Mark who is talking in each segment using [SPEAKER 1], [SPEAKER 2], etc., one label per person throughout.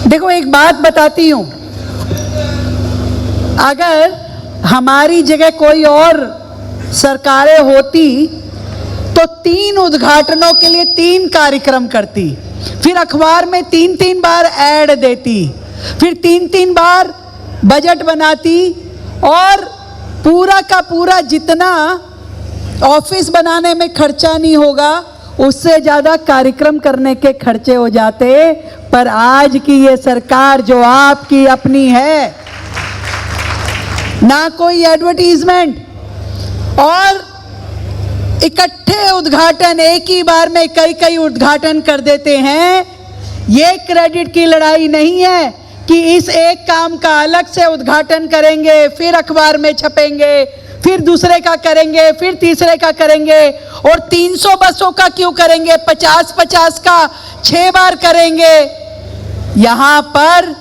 [SPEAKER 1] देखो, एक बात बताती हूं, अगर हमारी जगह कोई और सरकारें होती तो 3 उद्घाटनों के लिए 3 कार्यक्रम करती, फिर अखबार में 3-3 बार ऐड देती, फिर 3-3 बार बजट बनाती और पूरा का पूरा जितना ऑफिस बनाने में खर्चा नहीं होगा उससे ज़्यादा कार्यक्रम करने के खर्चे हो जाते। पर आज की ये सरकार जो आपकी अपनी है, ना कोई एडवर्टीजमेंट और इकट्ठे उद्घाटन, एक ही बार में कई उद्घाटन कर देते हैं। ये क्रेडिट की लड़ाई नहीं है कि इस एक काम का अलग से उद्घाटन करेंगे, फिर अखबार में छपेंगे, फिर दूसरे का करेंगे, फिर तीसरे का करेंगे, और 300 बसों का क्यों करेंगे, 50-50 का 6 बार करेंगे। यहां पर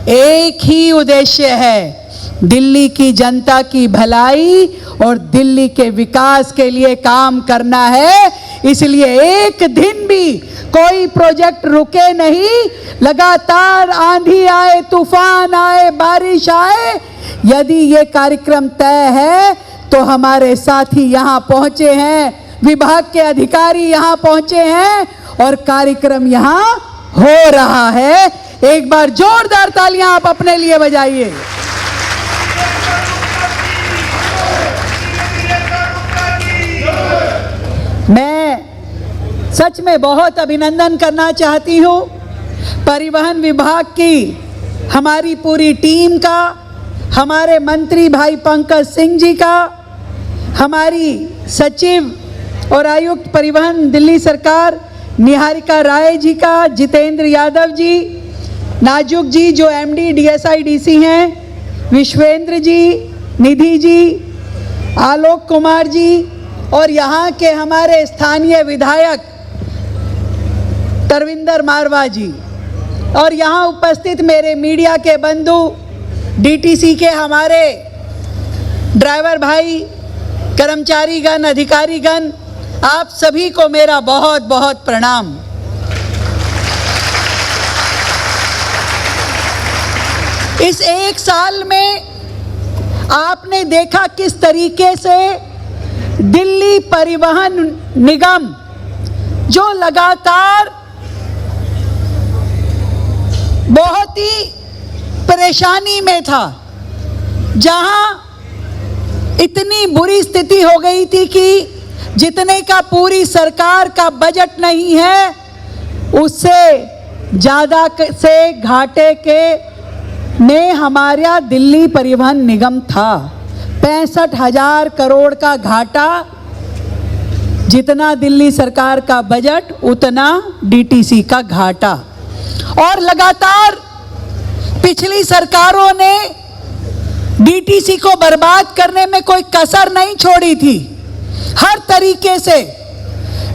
[SPEAKER 1] एक ही उद्देश्य है, दिल्ली की जनता की भलाई और दिल्ली के विकास के लिए काम करना है। इसलिए एक दिन भी कोई प्रोजेक्ट रुके नहीं, लगातार आंधी आए, तूफान आए, बारिश आए, यदि ये कार्यक्रम तय है तो हमारे साथी यहाँ पहुंचे हैं, विभाग के अधिकारी यहाँ पहुंचे हैं और कार्यक्रम यहाँ हो रहा है। एक बार जोरदार तालियां आप अपने लिए बजाइए। मैं सच में बहुत अभिनंदन करना चाहती हूँ परिवहन विभाग की, हमारी पूरी टीम का, हमारे मंत्री भाई पंकज सिंह जी का, हमारी सचिव और आयुक्त परिवहन दिल्ली सरकार निहारिका राय जी का, जितेंद्र यादव जी, नाजुक जी जो एमडी DSI-DC हैं, विश्वेंद्र जी, निधि जी, आलोक कुमार जी और यहाँ के हमारे स्थानीय विधायक तरविंदर मारवा जी, और यहाँ उपस्थित मेरे मीडिया के बंधु, DTC के हमारे ड्राइवर भाई, कर्मचारीगण, अधिकारीगण, आप सभी को मेरा बहुत बहुत प्रणाम। इस एक साल में आपने देखा किस तरीके से दिल्ली परिवहन निगम जो लगातार बहुत ही परेशानी में था, जहां इतनी बुरी स्थिति हो गई थी कि जितने का पूरी सरकार का बजट नहीं है उससे ज़्यादा से घाटे के में हमारा दिल्ली परिवहन निगम था। 65,000 करोड़ का घाटा, जितना दिल्ली सरकार का बजट उतना DTC का घाटा। और लगातार पिछली सरकारों ने DTC को बर्बाद करने में कोई कसर नहीं छोड़ी थी। हर तरीके से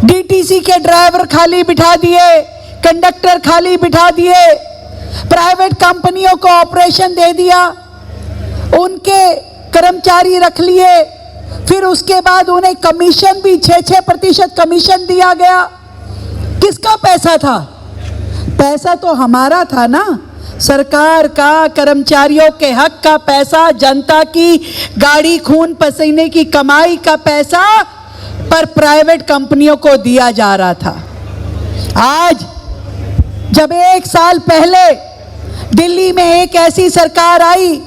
[SPEAKER 1] DTC के ड्राइवर खाली बिठा दिए, कंडक्टर खाली बिठा दिए, प्राइवेट कंपनियों को ऑपरेशन दे दिया, उनके कर्मचारी रख लिए, फिर उसके बाद उन्हें कमीशन भी 6% कमीशन दिया गया। किसका पैसा था? पैसा तो हमारा था ना, सरकार का, कर्मचारियों के हक का पैसा, जनता की गाड़ी खून पसीने की कमाई का पैसा पर प्राइवेट कंपनियों को दिया जा रहा था। आज जब 1 साल पहले दिल्ली में एक ऐसी सरकार आई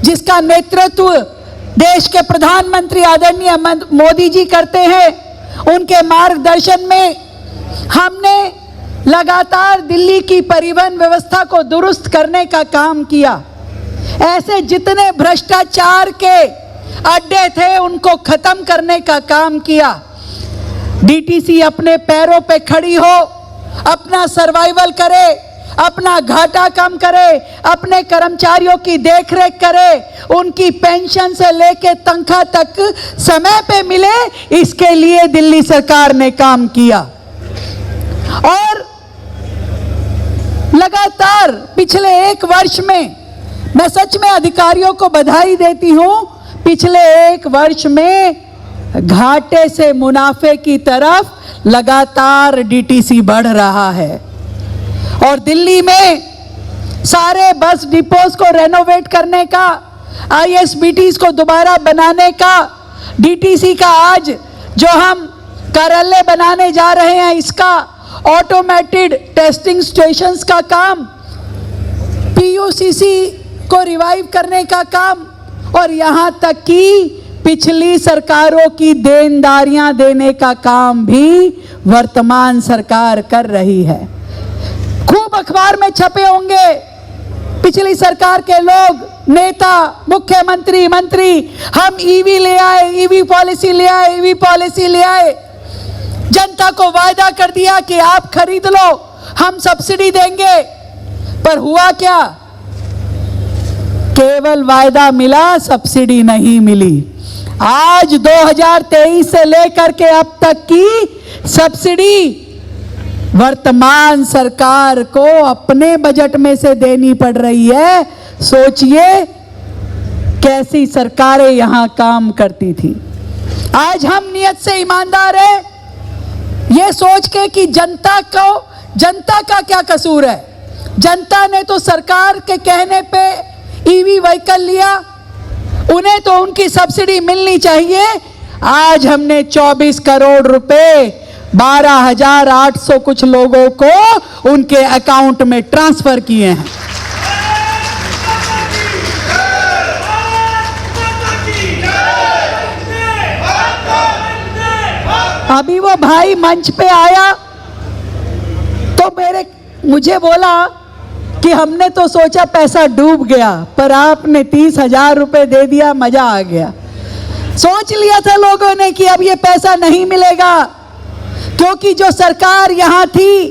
[SPEAKER 1] जिसका नेतृत्व देश के प्रधानमंत्री आदरणीय मोदी जी करते हैं, उनके मार्गदर्शन में हमने लगातार दिल्ली की परिवहन व्यवस्था को दुरुस्त करने का काम किया। ऐसे जितने भ्रष्टाचार के अड्डे थे उनको खत्म करने का काम किया। DTC अपने पैरों पे खड़ी हो, अपना सर्वाइवल करे, अपना घाटा कम करे, अपने कर्मचारियों की देखरेख करे, उनकी पेंशन से लेके तनख्वाह तक समय पे मिले, इसके लिए दिल्ली सरकार ने काम किया। और लगातार पिछले 1 वर्ष में मैं सच में अधिकारियों को बधाई देती हूं, पिछले 1 वर्ष में घाटे से मुनाफे की तरफ लगातार DTC बढ़ रहा है। और दिल्ली में सारे बस डिपोज को रेनोवेट करने का, ISBTs को दोबारा बनाने का, DTC का आज जो हम कार्यालय बनाने जा रहे हैं इसका, ऑटोमेटेड टेस्टिंग स्टेशंस का काम, PUCC को रिवाइव करने का काम, और यहाँ तक कि पिछली सरकारों की देनदारियां देने का काम भी वर्तमान सरकार कर रही है। खूब अखबार में छपे होंगे पिछली सरकार के लोग, नेता, मुख्यमंत्री, मंत्री, हम EV ले आए, EV पॉलिसी ले आए, EV पॉलिसी ले आए, जनता को वायदा कर दिया कि आप खरीद लो, हम सब्सिडी देंगे। पर हुआ क्या? केवल वायदा मिला, सब्सिडी नहीं मिली। आज 2023 से लेकर के अब तक की सब्सिडी वर्तमान सरकार को अपने बजट में से देनी पड़ रही है। सोचिए कैसी सरकारें यहां काम करती थी। आज हम नियत से ईमानदार हैं, ये सोच के कि जनता का क्या कसूर है। जनता ने तो सरकार के कहने पे EV व्हीकल लिया, उन्हें तो उनकी सब्सिडी मिलनी चाहिए। आज हमने 24 करोड़ रुपए 12,800 कुछ लोगों को उनके अकाउंट में ट्रांसफर किए हैं। अभी वो भाई मंच पे आया तो मुझे बोला कि हमने तो सोचा पैसा डूब गया, पर आपने 30,000 रुपए दे दिया, मजा आ गया। सोच लिया था लोगों ने कि अब ये पैसा नहीं मिलेगा, क्योंकि जो सरकार यहाँ थी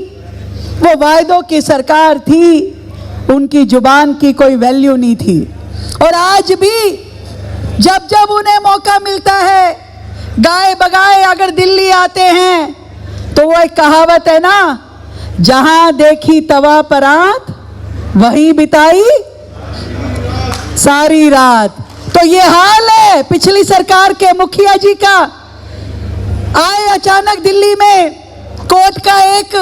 [SPEAKER 1] वो वायदों की सरकार थी, उनकी जुबान की कोई वैल्यू नहीं थी। और आज भी जब जब उन्हें मौका मिलता है, गाए बगाए अगर दिल्ली आते हैं, तो वो एक कहावत है ना, जहां देखी तवा परात वहीं बिताई सारी रात। तो ये हाल है पिछली सरकार के मुखिया जी का। आए अचानक दिल्ली में, कोर्ट का एक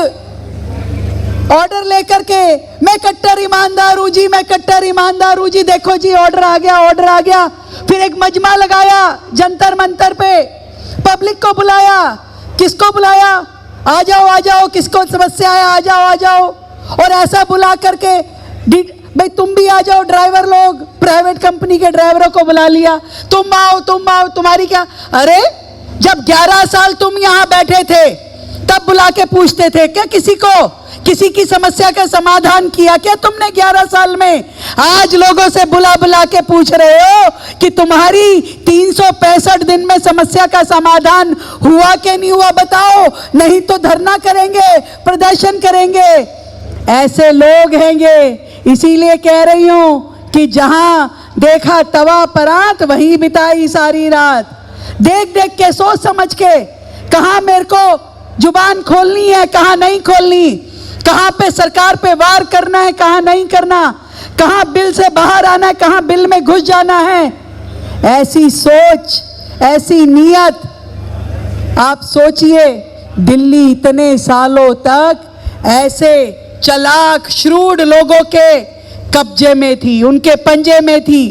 [SPEAKER 1] ऑर्डर लेकर के, मैं कट्टर ईमानदार हूं जी, मैं कट्टर ईमानदार हूं जी, देखो जी ऑर्डर आ गया, ऑर्डर आ गया। फिर एक मजमा लगाया जंतर मंतर पे, पब्लिक को बुलाया। किसको बुलाया? आ जाओ, किसको समस्या है, आ जाओ। और ऐसा बुला करके भाई तुम भी आ जाओ, ड्राइवर लोग, प्राइवेट कंपनी के ड्राइवरों को बुला लिया, तुम आओ, तुम्हारी क्या। अरे जब 11 साल तुम यहाँ बैठे थे तब बुला के पूछते थे क्या किसी की समस्या का समाधान किया क्या तुमने 11 साल में? आज लोगों से बुला के पूछ रहे हो कि तुम्हारी 365 दिन में समस्या का समाधान हुआ कि नहीं हुआ, बताओ, नहीं तो धरना करेंगे, प्रदर्शन करेंगे। ऐसे लोग हैंगे। इसीलिए कह रही हूं कि जहां देखा तवा परात वहीं बिताई सारी रात। देख के सोच समझ के कहां मेरे को जुबान खोलनी है, कहां नहीं खोलनी, कहां पे सरकार पे वार करना है, कहां नहीं करना, कहां बिल से बाहर आना है, कहां बिल में घुस जाना है। ऐसी सोच, ऐसी नियत। आप सोचिए दिल्ली इतने सालों तक ऐसे चालाक श्रूड लोगों के कब्जे में थी, उनके पंजे में थी।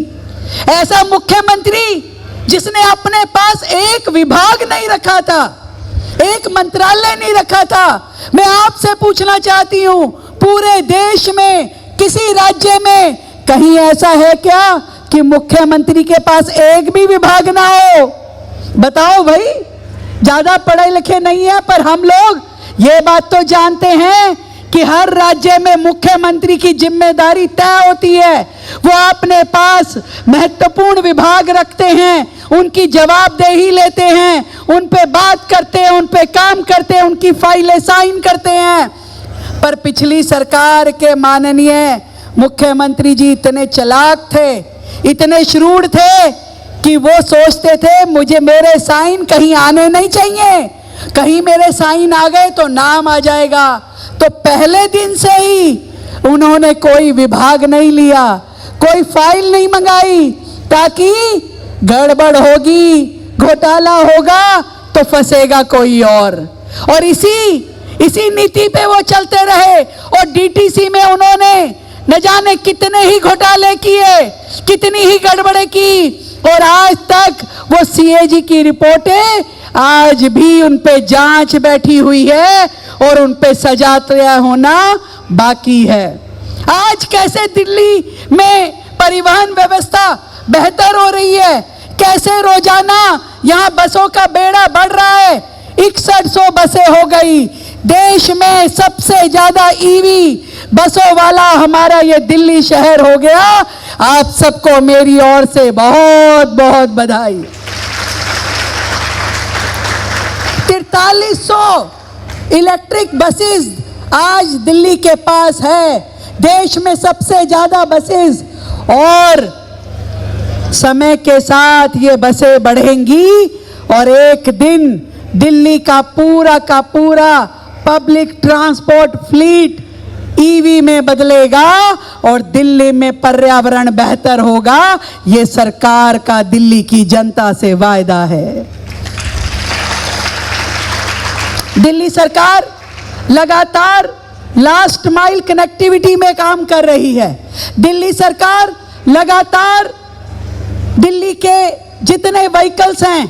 [SPEAKER 1] ऐसा मुख्यमंत्री जिसने अपने पास एक विभाग नहीं रखा था, एक मंत्रालय नहीं रखा था। मैं आपसे पूछना चाहती हूं, पूरे देश में किसी राज्य में कहीं ऐसा है क्या कि मुख्यमंत्री के पास एक भी विभाग ना हो? बताओ भाई। ज्यादा पढ़े लिखे नहीं है, पर हम लोग ये बात तो जानते हैं कि हर राज्य में मुख्यमंत्री की जिम्मेदारी तय होती है। वो अपने पास महत्वपूर्ण विभाग रखते हैं, उनकी जवाबदेही लेते हैं, उन पे बात करते हैं, उन पे काम करते हैं, उनकी फाइलें साइन करते हैं। पर पिछली सरकार के माननीय मुख्यमंत्री जी इतने चालाक थे, इतने श्रूड थे कि वो सोचते थे मेरे साइन कहीं आने नहीं चाहिए, कहीं मेरे साइन आ गए तो नाम आ जाएगा। तो पहले दिन से ही उन्होंने कोई विभाग नहीं लिया, कोई फाइल नहीं मंगाई, ताकि गड़बड़ होगी, घोटाला होगा तो फंसेगा कोई और इसी नीति पे वो चलते रहे। और डीटीसी में उन्होंने न जाने कितने ही घोटाले किए, कितनी ही गड़बड़े की, और आज तक वो सीएजी की रिपोर्टें आज भी उन पे जांच बैठी हुई है और उन पे सजा तय होना बाकी है। आज कैसे दिल्ली में परिवहन व्यवस्था बेहतर हो रही है, कैसे रोजाना यहाँ बसों का बेड़ा बढ़ रहा है। 6100 बसें हो गई। देश में सबसे ज्यादा ईवी बसों वाला हमारा ये दिल्ली शहर हो गया। आप सबको मेरी ओर से बहुत बहुत बधाई। 4300 इलेक्ट्रिक बसेस आज दिल्ली के पास है, देश में सबसे ज्यादा बसेस, और समय के साथ ये बसें बढ़ेंगी और एक दिन दिल्ली का पूरा पब्लिक ट्रांसपोर्ट फ्लीट ईवी में बदलेगा और दिल्ली में पर्यावरण बेहतर होगा। ये सरकार का दिल्ली की जनता से वायदा है। दिल्ली सरकार लगातार लास्ट माइल कनेक्टिविटी में काम कर रही है। दिल्ली सरकार लगातार दिल्ली के जितने व्हीकल्स हैं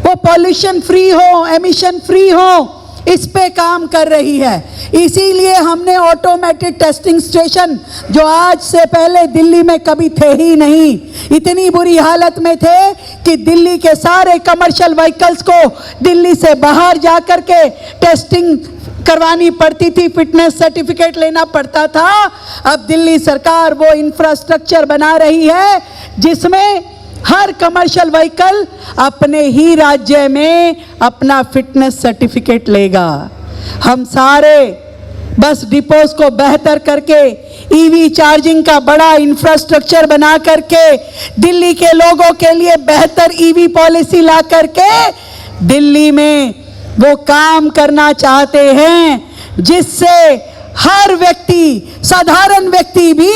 [SPEAKER 1] वो पॉल्यूशन फ्री हो, एमिशन फ्री हो, इस पे काम कर रही है। इसीलिए हमने ऑटोमेटेड टेस्टिंग स्टेशन, जो आज से पहले दिल्ली में कभी थे ही नहीं, इतनी बुरी हालत में थे कि दिल्ली के सारे कमर्शियल व्हीकल्स को दिल्ली से बाहर जाकर के टेस्टिंग करवानी पड़ती थी, फिटनेस सर्टिफिकेट लेना पड़ता था। अब दिल्ली सरकार वो इंफ्रास्ट्रक्चर बना रही है जिसमें हर कमर्शियल व्हीकल अपने ही राज्य में अपना फिटनेस सर्टिफिकेट लेगा। हम सारे बस डिपोज को बेहतर करके ईवी चार्जिंग का बड़ा इंफ्रास्ट्रक्चर बना करके दिल्ली के लोगों के लिए बेहतर ईवी पॉलिसी ला करके दिल्ली में वो काम करना चाहते हैं जिससे हर व्यक्ति, साधारण व्यक्ति भी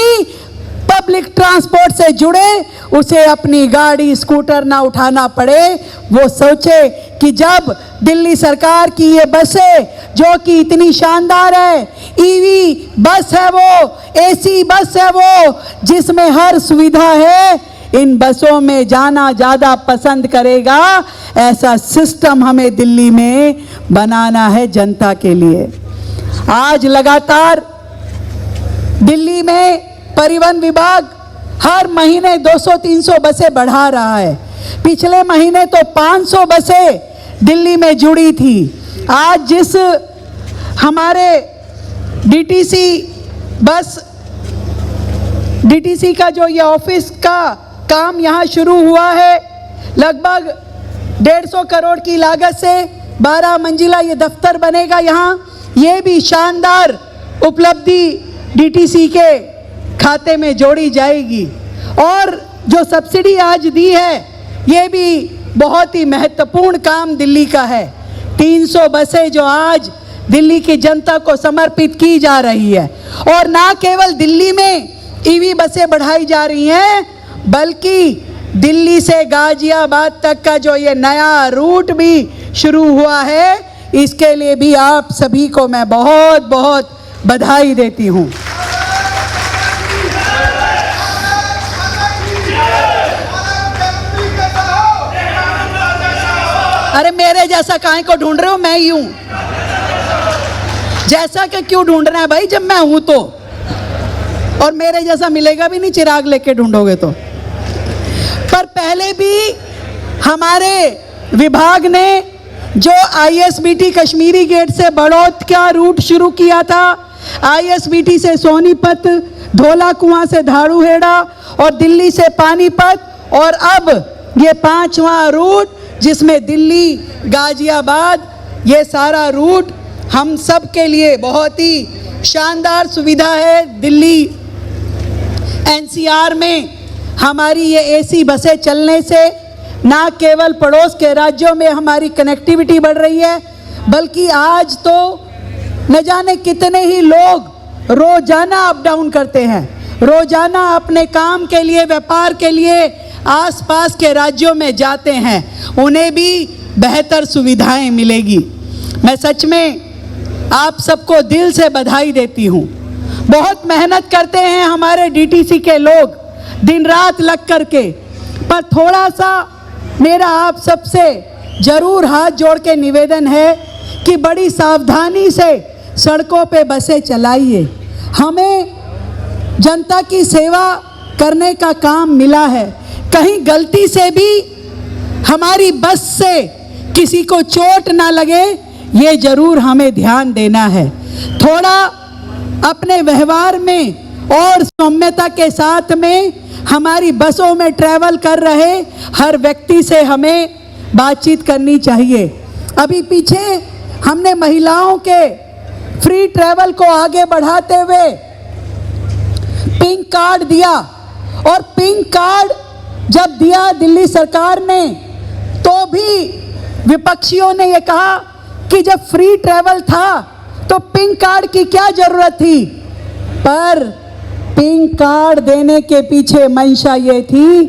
[SPEAKER 1] पब्लिक ट्रांसपोर्ट से जुड़े, उसे अपनी गाड़ी स्कूटर ना उठाना पड़े। वो सोचे कि जब दिल्ली सरकार की ये बसें जो कि इतनी शानदार है, ईवी बस है वो, एसी बस है वो, जिसमें हर सुविधा है, इन बसों में जाना ज़्यादा पसंद करेगा। ऐसा सिस्टम हमें दिल्ली में बनाना है जनता के लिए। आज लगातार दिल्ली में परिवहन विभाग हर महीने 200-300 बसें बढ़ा रहा है। पिछले महीने तो 500 बसें दिल्ली में जुड़ी थी। आज जिस हमारे डीटीसी का जो ये ऑफिस का काम यहाँ शुरू हुआ है, लगभग 150 करोड़ की लागत से 12 मंजिला ये दफ्तर बनेगा यहाँ। ये भी शानदार उपलब्धि डीटीसी के खाते में जोड़ी जाएगी। और जो सब्सिडी आज दी है, ये भी बहुत ही महत्वपूर्ण काम दिल्ली का है। 300 बसें जो आज दिल्ली की जनता को समर्पित की जा रही है, और ना केवल दिल्ली में ईवी बसें बढ़ाई जा रही हैं, बल्कि दिल्ली से गाजियाबाद तक का जो ये नया रूट भी शुरू हुआ है, इसके लिए भी आप सभी को मैं बहुत बहुत बधाई देती हूँ। अरे मेरे जैसा काहे को ढूंढ रहे हो? मैं ही हूं। जैसा कि क्यों ढूंढना है भाई, जब मैं हूं तो। और मेरे जैसा मिलेगा भी नहीं, चिराग लेके ढूंढोगे तो। पर पहले भी हमारे विभाग ने जो आईएसबीटी कश्मीरी गेट से बड़ौद का रूट शुरू किया था, आईएसबीटी से सोनीपत, धौला कुआं से धारूहेड़ा और दिल्ली से पानीपत, और अब ये 5वां रूट जिसमें दिल्ली गाजियाबाद, ये सारा रूट हम सब के लिए बहुत ही शानदार सुविधा है। दिल्ली एनसीआर में हमारी ये एसी बसें चलने से ना केवल पड़ोस के राज्यों में हमारी कनेक्टिविटी बढ़ रही है, बल्कि आज तो न जाने कितने ही लोग रोजाना अप डाउन करते हैं, रोजाना अपने काम के लिए, व्यापार के लिए आसपास के राज्यों में जाते हैं, उन्हें भी बेहतर सुविधाएं मिलेगी। मैं सच में आप सबको दिल से बधाई देती हूँ। बहुत मेहनत करते हैं हमारे डीटीसी के लोग दिन रात लग करके, पर थोड़ा सा मेरा आप सबसे ज़रूर हाथ जोड़ के निवेदन है कि बड़ी सावधानी से सड़कों पे बसें चलाइए। हमें जनता की सेवा करने का काम मिला है, कहीं गलती से भी हमारी बस से किसी को चोट ना लगे, ये ज़रूर हमें ध्यान देना है। थोड़ा अपने व्यवहार में और सौम्यता के साथ में हमारी बसों में ट्रैवल कर रहे हर व्यक्ति से हमें बातचीत करनी चाहिए। अभी पीछे हमने महिलाओं के फ्री ट्रैवल को आगे बढ़ाते हुए पिंक कार्ड दिया, और पिंक कार्ड जब दिया दिल्ली सरकार ने, तो भी विपक्षियों ने ये कहा कि जब फ्री ट्रैवल था तो पिंक कार्ड की क्या जरूरत थी। पर पिंक कार्ड देने के पीछे मंशा ये थी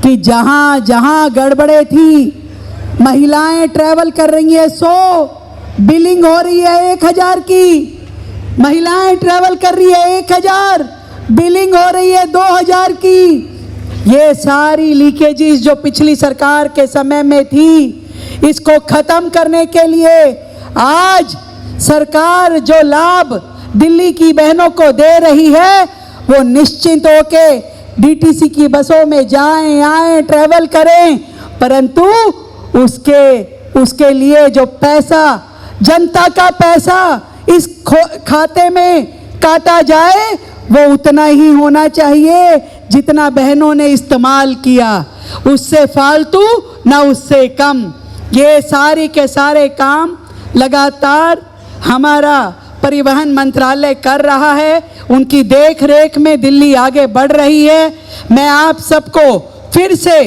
[SPEAKER 1] कि जहां जहां गड़बड़े थी, महिलाएं ट्रैवल कर रही है 100, बिलिंग हो रही है 1000 की, महिलाएं ट्रैवल कर रही है 1000, बिलिंग हो रही है 2000 की। ये सारी लीकेजेस जो पिछली सरकार के समय में थी, इसको खत्म करने के लिए आज सरकार जो लाभ दिल्ली की बहनों को दे रही है, वो निश्चिंत होके डीटीसी की बसों में जाएं आएं ट्रैवल करें, परंतु उसके लिए जो पैसा, जनता का पैसा इस खाते में काटा जाए, वो उतना ही होना चाहिए जितना बहनों ने इस्तेमाल किया, उससे फालतू ना उससे कम। ये सारे के सारे काम लगातार हमारा परिवहन मंत्रालय कर रहा है, उनकी देख रेख में दिल्ली आगे बढ़ रही है। मैं आप सबको फिर से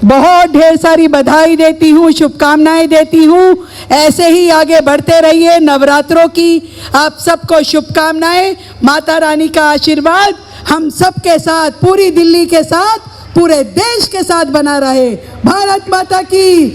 [SPEAKER 1] बहुत ढेर सारी बधाई देती हूँ, शुभकामनाएं देती हूँ। ऐसे ही आगे बढ़ते रहिए। नवरात्रों की आप सबको शुभकामनाएं। माता रानी का आशीर्वाद हम सब के साथ, पूरी दिल्ली के साथ, पूरे देश के साथ बना रहे। भारत माता की